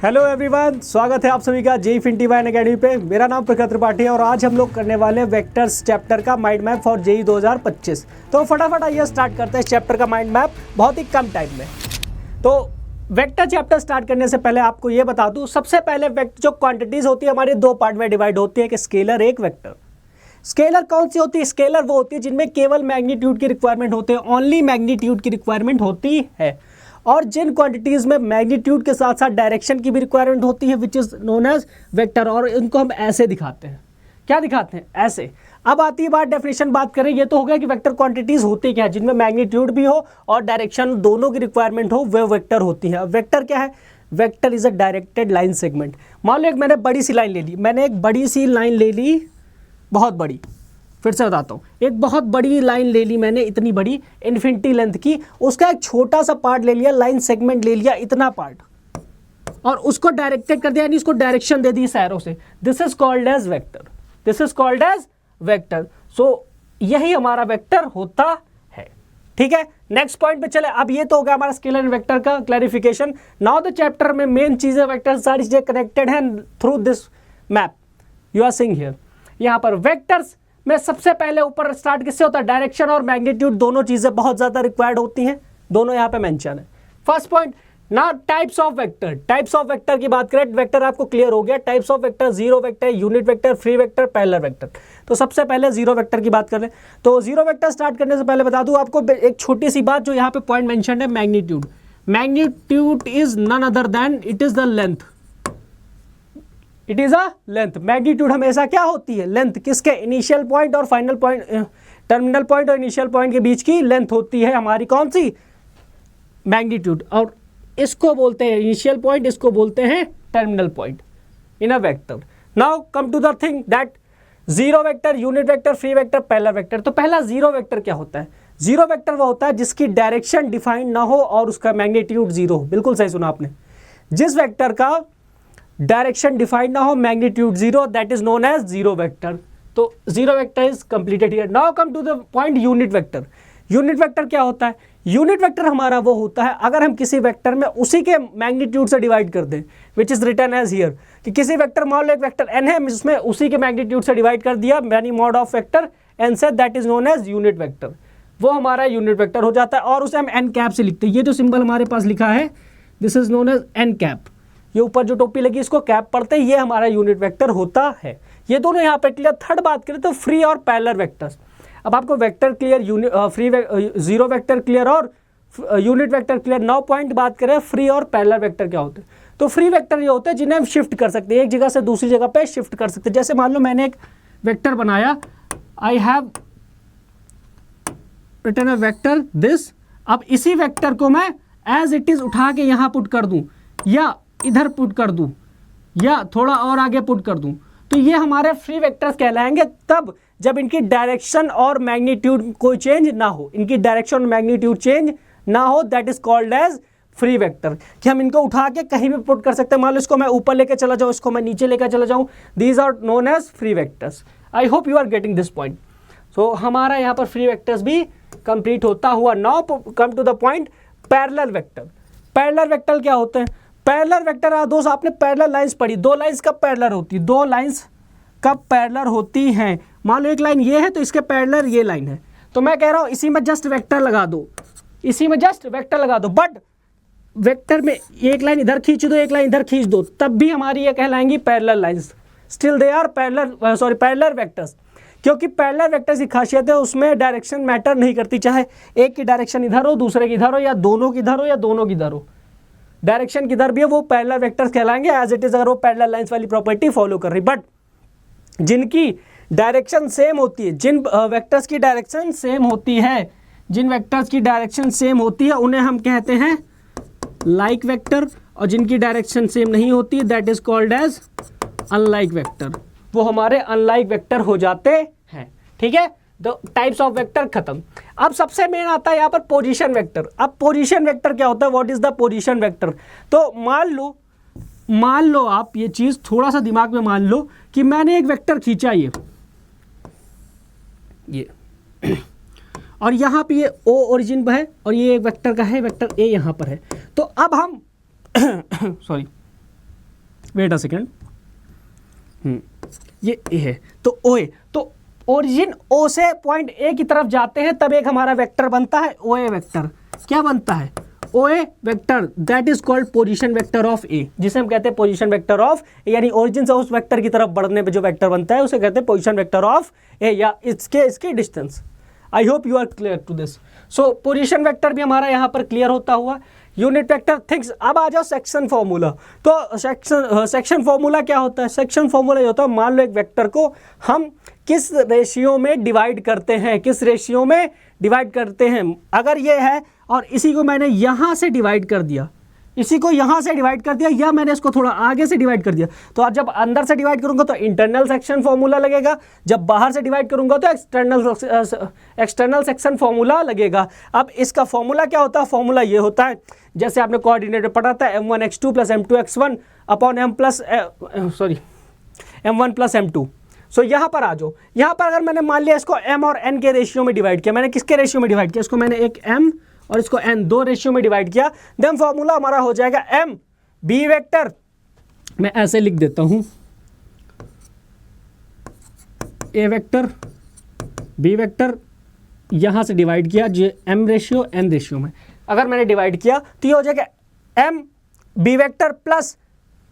Hello everyone, स्वागत है आप सभी का जेई फिन टी अकेडमी पे। मेरा नाम प्रखर त्रिपाठी है और आज हम लोग करने वाले हैं वेक्टर्स चैप्टर का माइंड मैप फॉर जेई 2025। तो फटाफट आइए स्टार्ट करते हैं इस चैप्टर का माइंड मैप बहुत ही कम टाइम में। तो वेक्टर चैप्टर स्टार्ट करने से पहले आपको ये बता दूं, सबसे पहले जो क्वांटिटीज़ होती है हमारी दो पार्ट में डिवाइड होती है, एक स्केलर एक वेक्टर। स्केलर कौन सी होती है? स्केलर वो होती है जिनमें केवल मैग्नीट्यूड की रिक्वायरमेंट होती है, ओनली मैग्नीट्यूड की रिक्वायरमेंट होती है। और जिन क्वांटिटीज़ में मैग्नीट्यूड के साथ साथ डायरेक्शन की भी रिक्वायरमेंट होती है which is known as vector, और इनको हम ऐसे दिखाते हैं। क्या दिखाते हैं? ऐसे। अब आती है बात डेफिनेशन बात करें, ये तो हो गया कि वेक्टर क्वांटिटीज़ होती क्या है, जिनमें मैग्नीट्यूड भी हो और डायरेक्शन दोनों की रिक्वायरमेंट हो, वे वेक्टर होती है। वेक्टर क्या है? Vector is a directed line segment. मान लो एक मैंने बड़ी सी लाइन ले ली, मैंने एक बड़ी सी लाइन ले ली, बहुत बड़ी, फिर से बताता हूँ, एक बहुत बड़ी लाइन ले ली मैंने, इतनी बड़ी इन्फिनिटी लेंथ की, उसका एक छोटा सा पार्ट ले लिया, लाइन सेगमेंट ले लिया इतना पार्ट, और उसको डायरेक्टेड कर दिया, यानी इसको डायरेक्शन दे दी एरो से। This is called as vector. This is called as vector. So यही हमारा वेक्टर होता है। ठीक है, नेक्स्ट पॉइंट पे चले। अब ये तो हो गया हमारा स्केलर एंड वेक्टर का क्लैरिफिकेशन। नाउ द चैप्टर में मेन चीजें, वेक्टर सारी चीजें कनेक्टेड हैं through this map you are seeing here. यहाँ पर वेक्टर्स में सबसे पहले ऊपर स्टार्ट किससे होता है? डायरेक्शन और मैग्नीट्यूड दोनों चीजें बहुत ज्यादा रिक्वायर्ड होती हैं, दोनों यहाँ पे मेंशन है। फर्स्ट पॉइंट ना, types of vector. Types of vector की बात करें, वेक्टर आपको क्लियर हो गया। Types of vector, zero vector, unit vector, free vector, parallel vector. तो सबसे पहले जीरो वेक्टर की बात करें, तो जीरो वेक्टर स्टार्ट करने से पहले बता दूं आपको एक छोटी सी बात जो यहाँ पे पॉइंट मेंशन है, magnitude. Magnitude is none other than it is the length. It is a length. Magnitude हमेशा क्या होती है? लेंथ। किसके? इनिशियल पॉइंट और फाइनल पॉइंट, टर्मिनल पॉइंट और इनिशियल पॉइंट के बीच की लेंथ होती है हमारी कौन सी? मैग्नीट्यूड। और इसको बोलते हैं इनिशियल पॉइंट, इसको बोलते हैं terminal point in a vector. Now come to the thing that zero vector, unit vector, free vector, parallel vector. तो पहला जीरो वेक्टर क्या होता है? जीरो वेक्टर वो होता है जिसकी डायरेक्शन डिफाइंड ना हो और उसका मैग्नीट्यूड जीरो हो। बिल्कुल सही सुना आपने। जिस वेक्टर का डायरेक्शन डिफाइंड ना हो, magnitude zero, that is known as zero vector. तो zero vector is completed here. Now come to the point unit vector. Unit vector क्या होता है? यूनिट वेक्टर हमारा वो होता है अगर हम किसी वेक्टर में उसी के मैग्नीट्यूड से डिवाइड कर दें, which is written as here, कि किसी वेक्टर, मान लो एक वेक्टर n है, उसमें उसी के मैग्नीट्यूड से डिवाइड कर दिया मैनी मॉड ऑफ वेक्टर n से, that is known as unit vector. वो हमारा यूनिट वेक्टर हो जाता है और उसे हम n कैप से लिखते हैं। ये जो सिंबल हमारे पास लिखा है, this is known as n cap. ये ऊपर जो टोपी लगी इसको कैप पढ़ते हैं, ये हमारा यूनिट वेक्टर होता है। ये दोनों यहाँ पे क्लियर। थर्ड बात करें तो फ्री और पैरेलल वेक्टर्स। अब आपको vector clear, free zero vector clear और unit vector clear. Now point बात करें फ्री और पैरेलल वेक्टर क्या होते हैं। तो फ्री वेक्टर ये होते हैं जिन्हें हम शिफ्ट कर सकते हैं, एक जगह से दूसरी जगह पे शिफ्ट कर सकते हैं। जैसे मान लो मैंने एक वेक्टर बनाया, I have written a vector this. अब इसी वेक्टर को मैं एज इट इज उठा के यहाँ पुट कर दूं, या इधर पुट कर दूं, या थोड़ा और आगे पुट कर दूं, तो ये हमारे फ्री वेक्टर्स कहलाएंगे तब जब इनकी डायरेक्शन और मैग्नीट्यूड कोई चेंज ना हो। इनकी डायरेक्शन और मैग्नीट्यूड चेंज ना हो, that is called as free vector. कि हम इनको उठा के कहीं भी पुट कर सकते हैं। मान लो इसको मैं ऊपर लेके चला जाऊं, इसको मैं नीचे लेकर चला जाऊं, these are known as free vectors. I hope you are getting this point. So हमारा यहाँ पर फ्री वेक्टर्स भी कंप्लीट होता हुआ। Now come to the point parallel vector. Parallel vector क्या होते हैं? पैरेलल वेक्टर दोस्त, आपने पैरेलल लाइंस पढ़ी। दो लाइंस कब पैरेलल होती है? दो लाइंस कब पैरेलल होती हैं? मान लो एक लाइन ये है तो इसके पैरेलल ये लाइन है, तो मैं कह रहा हूं इसी में जस्ट वेक्टर लगा दो, इसी में जस्ट वेक्टर लगा दो। बट वेक्टर में एक लाइन इधर खींच दो, एक लाइन इधर खींच दो, तब भी हमारी ये कहलाएंगी parallel lines. Still they are parallel vectors. क्योंकि पैरेलल वेक्टर्स की खासियत है उसमें डायरेक्शन मैटर नहीं करती, चाहे एक की डायरेक्शन इधर हो, दूसरे की इधर हो, या दोनों की इधर हो, या दोनों की इधर हो। डायरेक्शन किधर भी है वो पैरेलल वेक्टर्स कहलाएंगे एज इट इज, अगर वो पैरेलल लाइंस वाली प्रॉपर्टी फॉलो कर रही। बट जिनकी डायरेक्शन सेम होती है, जिन वेक्टर्स की डायरेक्शन सेम होती है, जिन वेक्टर्स की डायरेक्शन सेम होती है उन्हें हम कहते हैं लाइक वेक्टर, और जिनकी डायरेक्शन सेम नहीं होती that is called as unlike vector. वो हमारे अनलाइक वेक्टर हो जाते हैं। ठीक है, तो टाइप्स ऑफ वेक्टर खत्म। अब सबसे मेन आता है यहाँ पर पोजीशन वेक्टर। अब पोजीशन वेक्टर क्या होता है? What is the position vector? तो मान लो आप ये चीज थोड़ा सा दिमाग में मान लो कि मैंने एक वेक्टर खींचा ये और यहाँ पे ये ओ ओरिजिन है और ये एक वेक्टर का है, वेक्टर ए यहाँ पर है। तो अब हम सॉरी वेट अ सेकेंड, ये ए है तो ओ ए, तो ओरिजिन ओ से पॉइंट ए की तरफ जाते हैं तब एक हमारा वेक्टर बनता है ओ ए वेक्टर। क्या बनता है? O A vector, that is called position vector of A, जिसे हम कहते हैं पोजीशन वेक्टर ऑफ ए, यानी ओरिजिन से उस वेक्टर की तरफ बढ़ने पे जो वेक्टर बनता है उसे कहते हैं पोजीशन वेक्टर ऑफ ए, या इसके डिस्टेंस। I hope you are clear to this. So position vector भी हमारा यहाँ पर क्लियर होता हुआ। Unit vector things. अब आ जाओ सेक्शन फॉर्मूला। तो सेक्शन फॉर्मूला क्या होता है? सेक्शन फॉर्मूला ये होता है, मान लो एक वेक्टर को हम किस रेशियो में डिवाइड करते हैं, किस रेशियो में डिवाइड करते हैं। अगर ये है और इसी को मैंने यहाँ से डिवाइड कर दिया, इसी को यहाँ से डिवाइड कर दिया, या मैंने इसको थोड़ा आगे से डिवाइड कर दिया, तो आज जब अंदर से डिवाइड करूंगा तो इंटरनल सेक्शन फॉर्मूला लगेगा, जब बाहर से डिवाइड करूंगा तो एक्सटर्नल सेक्शन फॉर्मूला लगेगा। अब इसका फॉर्मूला क्या होता है? फॉर्मूला ये होता है, जैसे आपने कोऑर्डिनेटर पढ़ा था, m1 x2 plus m2 x1 upon m1 plus m2। सो यहाँ पर आ जाओ। यहाँ पर अगर मैंने मान लिया इसको m और n के रेशियो में डिवाइड किया, मैंने किसके रेशियो में डिवाइड किया? इसको मैंने एक m और इसको n, दो रेशियो में डिवाइड किया, देन फॉर्मूला हमारा हो जाएगा m b वेक्टर। मैं ऐसे लिख देता हूं, a वेक्टर b वेक्टर, यहां से डिवाइड किया जो m रेशियो n रेशियो में, अगर मैंने डिवाइड किया तो ये हो जाएगा m b vector plus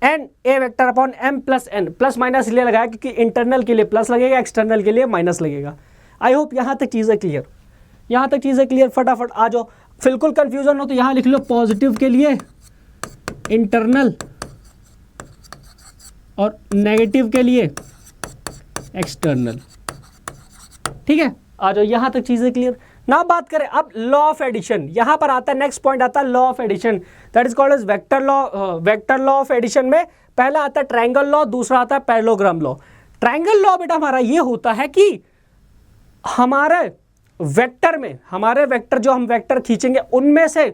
n a vector upon m plus n। Plus minus इसलिए लगाया क्योंकि इंटरनल के लिए प्लस लगेगा, एक्सटर्नल के लिए माइनस लगेगा। आई होप यहाँ तक चीज़ें क्लियर, यहाँ तक चीज़ें क्लियर। फटाफट आ जाओ। बिल्कुल कंफ्यूजन हो तो यहाँ लिख लो पॉजिटिव के लिए इंटरनल और नेगेटिव के लिए एक्सटर्नल। ठीक है, आ जाओ, यहाँ तक चीज़ें क्लियर ना। बात करें अब लॉ ऑफ एडिशन, यहाँ पर आता है नेक्स्ट पॉइंट आता है law of addition, that is called as vector law. Vector law of addition में पहला आता है ट्रायंगल लॉ, दूसरा आता है पैरेललोग्राम लॉ। ट्रायंगल लॉ बेटा हमारा ये होता है कि हमारे वेक्टर में, हमारे वेक्टर जो हम वेक्टर खींचेंगे उनमें से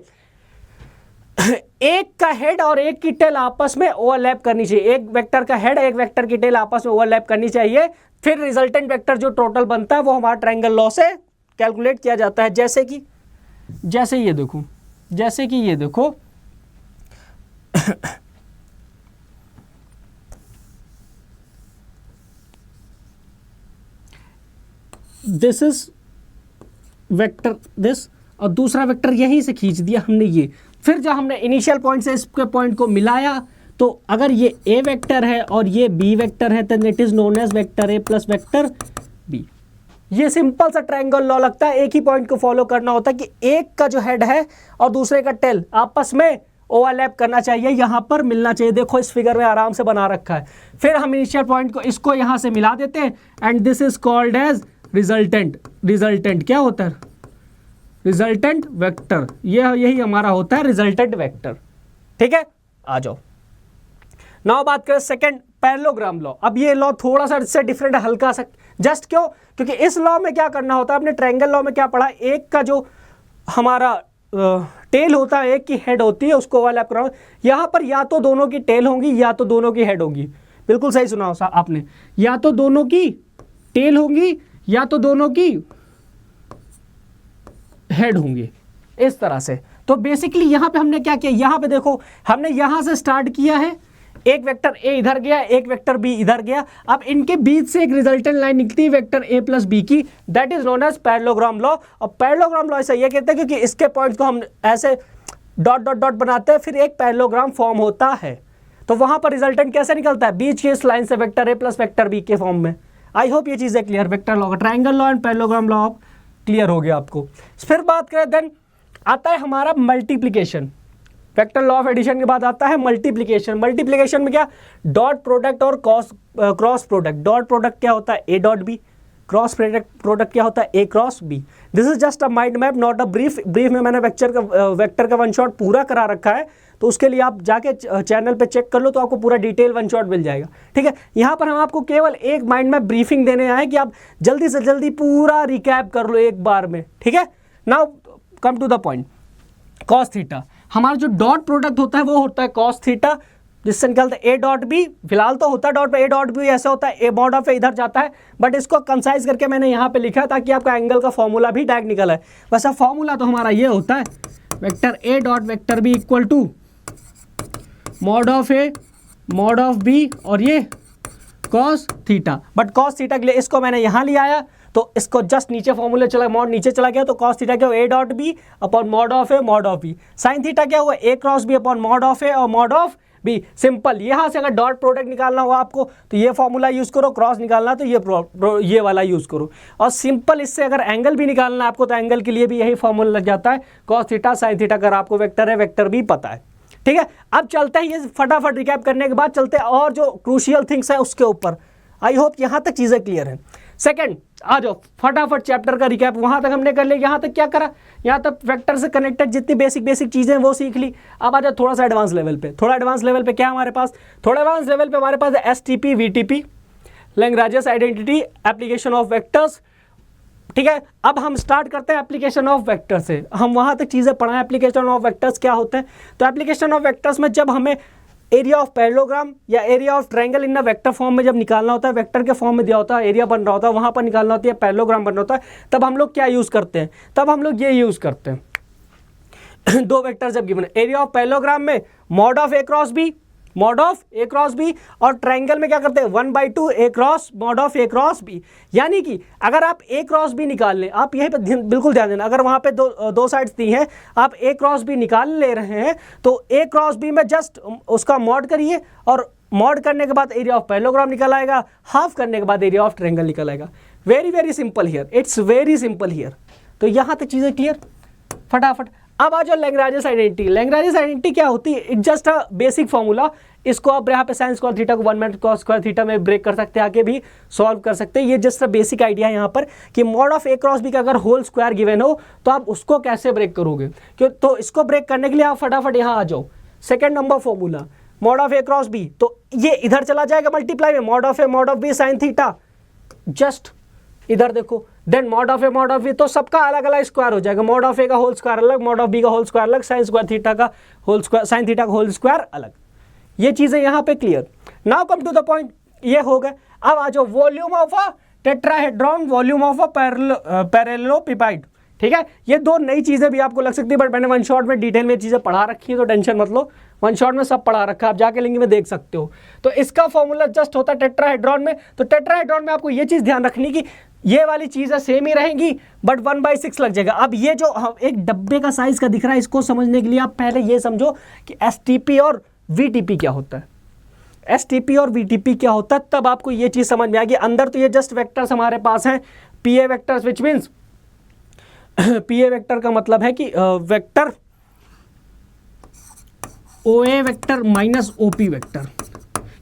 एक का हेड और एक की टेल आपस में ओवरलैप करनी चाहिए। एक वेक्टर का हेड एक वेक्टर की टेल आपस में ओवरलैप करनी चाहिए, फिर रिजल्टेंट वेक्टर जो टोटल बनता है वो हमारा ट्रायंगल लॉ से कैलकुलेट किया जाता है। जैसे ये देखो, जैसे कि ये देखो दिस इज वेक्टर दिस, और दूसरा वेक्टर यहीं से खींच दिया हमने ये। फिर जब हमने इनिशियल पॉइंट से इसके पॉइंट को मिलाया तो अगर ये ए वेक्टर है और ये बी वेक्टर है तो it is known as vector A plus vector B. ये सिंपल सा ट्रायंगल लॉ लगता है। एक ही पॉइंट को फॉलो करना होता है कि एक का जो हेड है और दूसरे का टेल आपस में ओवरलैप करना चाहिए, यहाँ पर मिलना चाहिए। देखो इस फिगर में आराम से बना रखा है। फिर हम इनिशियल पॉइंट को इसको यहाँ से मिला देते हैं and this is called as resultant. Resultant क्या होता है? Resultant vector. यही हमारा होता है रिजल्टेंट वेक्टर। ठीक है, आ जाओ। नाउ बात करें सेकंड पैरेललोग्राम लॉ। अब ये लॉ थोड़ा सा इससे डिफरेंट है, हल्का सा। जस्ट क्यों? क्योंकि इस लॉ में क्या करना होता है, आपने ट्रायंगल लॉ में क्या पढ़ा, एक का जो हमारा टेल होता है, एक की हेड होती है, उसको ओवरलैप कराओ। यहाँ पर या तो दोनों की टेल होंगी या तो दोनों की हेड होगी। बिल्कुल सही सुना हो आपने, या तो दोनों की टेल होंगी या तो दोनों की हेड होंगे, इस तरह से। तो बेसिकली यहाँ पे हमने क्या किया, यहाँ पे देखो हमने यहाँ से स्टार्ट किया है, एक वेक्टर ए इधर गया, एक वेक्टर बी इधर गया। अब इनके बीच से एक रिजल्टेंट लाइन निकलती है वेक्टर ए प्लस बी की, that is known as parallelogram law. और पैरेललोग्राम लॉ ऐसा ये कहते हैं क्योंकि इसके पॉइंट्स को हम ऐसे डॉट डॉट डॉट बनाते हैं, फिर एक पैरेललोग्राम फॉर्म होता है। तो वहां पर रिजल्टेंट कैसे निकलता है? बीच की इस लाइन से vector A plus vector B के फॉर्म में। आई होप ये चीज़ें क्लियर। वेक्टर लॉ का triangle law and parallelogram law clear हो गया आपको। फिर बात करें देन आता है हमारा multiplication. Vector law of addition के बाद आता है मल्टीप्लिकेशन। मल्टीप्लिकेशन में क्या, डॉट प्रोडक्ट और क्रॉस प्रोडक्ट। डॉट प्रोडक्ट क्या होता है? A dot B. Cross product क्या होता है? A cross B. This is just a mind map, not a brief. Brief में मैंने वेक्टर का वन शॉट पूरा करा रखा है, तो उसके लिए आप जाके चैनल पे चेक कर लो तो आपको पूरा डिटेल वन शॉट मिल जाएगा। ठीक है, यहाँ पर हम आपको केवल एक माइंड मैप ब्रीफिंग देने आए कि आप जल्दी से जल्दी पूरा रिकैप कर लो एक बार में। ठीक है, now come to the point. Cos theta, हमारा जो डॉट प्रोडक्ट होता है वो होता है कॉस थीटा, जिससे निकलता है ए डॉट बी। फिलहाल तो होता है डॉट पे, ए डॉट बी ऐसा होता है, ए मॉड ऑफ ए इधर जाता है, बट इसको कंसाइज करके मैंने यहाँ पे लिखा ताकि आपका एंगल का फॉर्मूला भी डायरेक्ट निकल है। वैसा फॉर्मूला तो हमारा ये होता है vector A dot vector B equal to mod of A mod of B और ये cos theta, but cos theta के लिए इसको मैंने यहाँ ले आया तो इसको जस्ट नीचे फॉर्मूले चला, मॉड नीचे चला गया तो कॉस थीटा क्या हुआ A dot B upon mod of A mod of B. Sine theta क्या हुआ A cross B upon mod of A और मॉड ऑफ बी। सिंपल, यहाँ से अगर डॉट प्रोडक्ट निकालना हो आपको तो ये फॉर्मूला यूज करो, क्रॉस निकालना तो ये वाला यूज करो। और सिंपल इससे अगर एंगल भी निकालना है आपको तो एंगल के लिए भी यही फॉर्मूला लग जाता है, कॉस थीटा साइन थीटा। अगर आपको वेक्टर है, वेक्टर भी पता है, ठीक है। अब चलते हैं, ये फटाफट रिकैप करने के बाद चलते हैं और जो क्रूशियल थिंग्स है उसके ऊपर। आई होप यहाँ तक चीजें क्लियर हैं। सेकंड, आ जाओ फटाफट चैप्टर का रिकैप। वहां तक हमने कर लिया, यहाँ तक क्या करा, यहाँ तक वेक्टर से कनेक्टेड जितनी बेसिक चीजें हैं वो सीख ली। अब आ जाओ थोड़ा सा एडवांस लेवल पे। थोड़ा एडवांस लेवल पे क्या हमारे पास, थोड़ा एडवांस लेवल पे हमारे पास है STP VTP, Lagrange identity, application of vectors, ठीक है। अब हम स्टार्ट करते हैं एप्लीकेशन ऑफ वेक्टर से। हम वहां तक चीजें पढ़ाएं, एप्लीकेशन ऑफ वेक्टर्स क्या होते हैं। तो एप्लीकेशन ऑफ वेक्टर्स में जब हमें एरिया ऑफ पैरेललोग्राम या area of triangle in vector form में जब निकालना होता है, वेक्टर के फॉर्म में दिया होता है, एरिया बन रहा होता है, वहां पर निकालना होती है, पैरेललोग्राम बन रहा होता है, तब हम लोग क्या यूज करते हैं, तब हम लोग ये यूज करते हैं दो वेक्टर जब गिवन है, एरिया ऑफ पैरेललोग्राम में mod of A cross B, mod of A cross B, और ट्रायंगल में क्या करते हैं 1/2 A cross mod of A cross B. यानी कि अगर आप ए क्रॉस बी निकाल लें, आप यहीं पे बिल्कुल ध्यान देना, अगर वहां पे दो साइड्स दी हैं, आप ए क्रॉस बी निकाल ले रहे हैं तो ए क्रॉस बी में जस्ट उसका मॉड करिए और मॉड करने के बाद एरिया ऑफ पैरेललोग्राम निकल आएगा, हाफ करने के बाद एरिया ऑफ ट्रायंगल निकल आएगा। Very simple here, it's very simple here. तो यहां तक चीजें क्लियर फटाफट। अब आ जाओ लैग्रेंज आइडेंटिटी। लैग्रेंज आइडेंटिटी क्या होती है, it's just a basic formula. इसको आप यहाँ पे साइन स्क्वायर थीटा को 1 cos स्क्वायर थीटा में ब्रेक कर सकते हैं, आगे भी सॉल्व कर सकते हैं। ये जस्ट अ बेसिक आइडिया है यहाँ पर कि mod of A cross B का अगर होल स्क्वायर गिवन हो तो आप उसको कैसे ब्रेक करोगे। क्यों, तो इसको ब्रेक करने के लिए आप फटाफट यहाँ आ जाओ, second number formula mod of A cross B, तो ये इधर चला जाएगा मल्टीप्लाई में mod of B sine theta, just इधर देखो, देन मॉड ऑफ बी, तो सबका अलग अलग स्क्वायर हो जाएगा। मॉड ऑफ ए का होल स्क्वायर अलग, मॉड ऑफ बी का होल स्क्वायर अलग, साइन स्क्वायर थीटा का होल स्क्वायर, साइन थीटा का होल स्क्वायर अलग। ये चीजें यहाँ पे clear. Now come to the point, ये हो गए। अब आ जाओ volume of a tetrahedron, volume of a parallelepiped, ठीक है। ये दो नई चीजें भी आपको लग सकती है, बट मैंने वन शॉट में डिटेल में चीजें पढ़ा रखी है तो टेंशन मत लो, वन शॉट में सब पढ़ा रखा है, आप जाके लिंक में देख सकते हो। तो इसका फॉर्मूला जस्ट होता है टेट्राहेड्रॉन में। तो टेट्राहेड्रॉन में आपको ये चीज ध्यान रखनी कि ये वाली चीजें सेम ही रहेंगी बट 1/6 लग जाएगा। अब ये जो एक डब्बे का साइज का दिख रहा है, इसको समझने के लिए आप पहले ये समझो कि एसटीपी और वीटीपी क्या होता है। एसटीपी और वीटीपी क्या होता है, तब आपको ये चीज समझ में आएगी। अंदर तो ये जस्ट वेक्टर्स हमारे पास हैं, P A vectors, which means P A vector का मतलब है कि vector O A vector minus O P vector,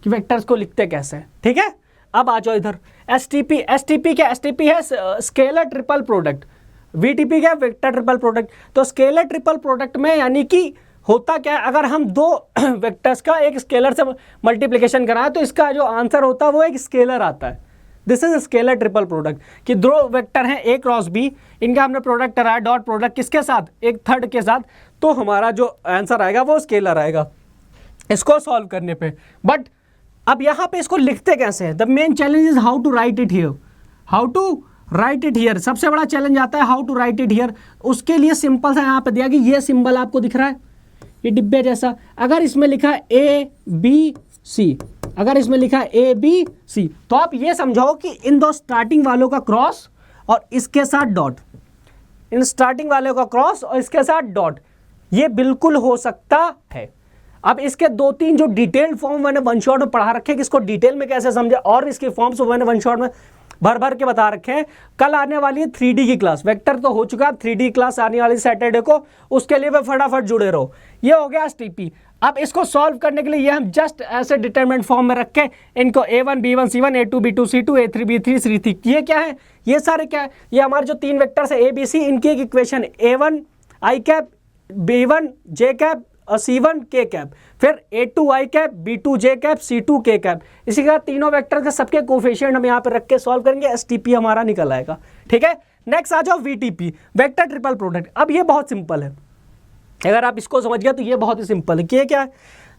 कि वेक्टर्स को लिखते कैसे हैं, ठीक है। अब आ जाओ इधर एसटीपी। एसटीपी क्या, एसटीपी है स्केलर ट्रिपल प्रोडक्ट, वीटीपी क्या, वेक्टर ट्रिपल प्रोडक्ट। तो स्केलर ट्रिपल प्रोडक्ट में यानी कि होता क्या है, अगर हम दो वेक्टर्स का एक स्केलर से मल्टीप्लिकेशन कराएं तो इसका जो आंसर होता है वो एक स्केलर आता है। This is scalar triple product, कि दो वेक्टर हैं ए क्रॉस बी, इनका हमने प्रोडक्ट कराया डॉट प्रोडक्ट किसके साथ, एक थर्ड के साथ, तो हमारा जो आंसर आएगा वो स्केलर आएगा इसको सॉल्व करने पे। बट अब यहाँ पे इसको लिखते कैसे हैं, the main challenge is how to write it here, how to write it here. सबसे बड़ा चैलेंज आता है how to write it here. उसके लिए सिंपल सा यहाँ पे दिया कि ये सिंबल आपको दिख रहा है, ये डिब्बे जैसा, अगर इसमें लिखा है ए बी सी, अगर इसमें लिखा है ए बी सी, तो आप ये समझो कि इन दो स्टार्टिंग वालों का क्रॉस और इसके साथ डॉट, इन स्टार्टिंग वालों का क्रॉस और इसके साथ डॉट, ये बिल्कुल हो सकता है। अब इसके दो तीन जो डिटेल्ड फॉर्म मैंने वन शॉट में पढ़ा रखे हैं कि इसको डिटेल में कैसे समझे, और इसके फॉर्म्स मैंने वन शॉट में भर के बता रखे हैं। कल आने वाली है 3D की क्लास, वेक्टर तो हो चुका है, 3D क्लास आने वाली सैटरडे को, उसके लिए फटाफट जुड़े रहो। ये हो गया एसटीपी। अब इसको सॉल्व करने के लिए ये हम जस्ट ऐसे डिटरमिनेंट फॉर्म में रख के इनको A1 B1 C1 A2 B2 C2 A3 B3 C3, ये क्या है, ये सारे क्या है, ये हमारे जो तीन वेक्टर्स है ABC, इनकी एक equation A1 I cap, B1 J cap और C1 K कैप, फिर A2 I cap, B2 J cap, C2 K cap. इसी के साथ तीनों वेक्टर के सबके कोफिशिएंट हम यहाँ पे रख के सॉल्व करेंगे, एसटीपी हमारा निकल आएगा, ठीक है। नेक्स्ट आ जाओ वीटीपी, वेक्टर ट्रिपल प्रोडक्ट। अब ये बहुत सिंपल है, अगर आप इसको समझ गए तो ये बहुत ही सिंपल है कि ये क्या है,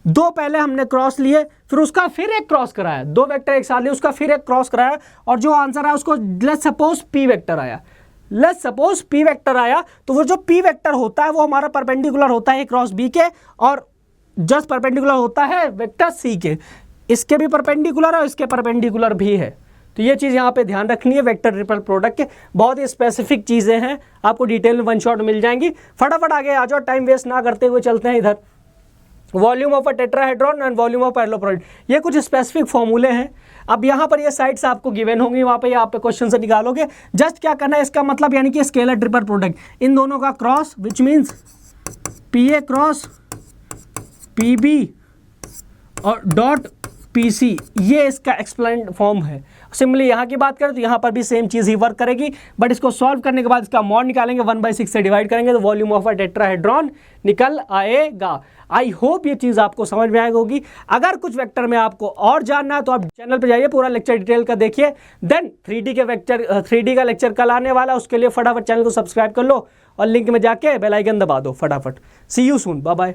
दो पहले हमने क्रॉस लिए, फिर उसका फिर एक क्रॉस कराया, दो वेक्टर एक साथ लिए उसका फिर एक क्रॉस कराया, और जो आंसर आया उसको लेट्स सपोज पी वेक्टर आया, लेट्स सपोज पी वेक्टर आया, तो वो जो पी वेक्टर होता है वो हमारा परपेंडिकुलर होता है ए क्रॉस बी के, और जस्ट परपेंडिकुलर होता है वेक्टर सी के, इसके भी परपेंडिकुलर है और इसके परपेंडिकुलर भी है। तो ये चीज़ यहाँ पे ध्यान रखनी है। वेक्टर ट्रिपल प्रोडक्ट के बहुत ही स्पेसिफिक चीज़ें हैं, आपको डिटेल में वन शॉट मिल जाएंगी। फटाफट आगे आ जाओ, टाइम वेस्ट ना करते हुए चलते हैं इधर। Volume of a tetrahedron and volume of parallelepiped, ये कुछ स्पेसिफिक फॉर्मूले हैं। अब यहाँ पर ये साइड्स आपको गिवन होंगी, वहाँ पे आप क्वेश्चन से निकालोगे। जस्ट क्या करना है, इसका मतलब यानी कि स्केलर ट्रिपल प्रोडक्ट, इन दोनों का cross, which means P A cross P B और डॉट पी सी, ये इसका एक्सप्लेन्ड फॉर्म है। सिमिलरली यहाँ की बात करें तो यहाँ पर भी सेम चीज़ ही वर्क करेगी, बट इसको सॉल्व करने के बाद इसका मॉड निकालेंगे, 1/6 से डिवाइड करेंगे तो वॉल्यूम ऑफ अ टेट्राहेड्रॉन निकल आएगा। आई होप ये चीज़ आपको समझ में आएगी होगी। अगर कुछ वेक्टर में आपको और जानना है तो आप चैनल पर जाइए, पूरा लेक्चर डिटेल का देखिए। देन 3D का लेक्चर कल आने वाला, उसके लिए फटाफट चैनल को सब्सक्राइब कर लो और लिंक में जाके बेल आइकन दबा दो फटाफट। सी यू सून, बाय बाय।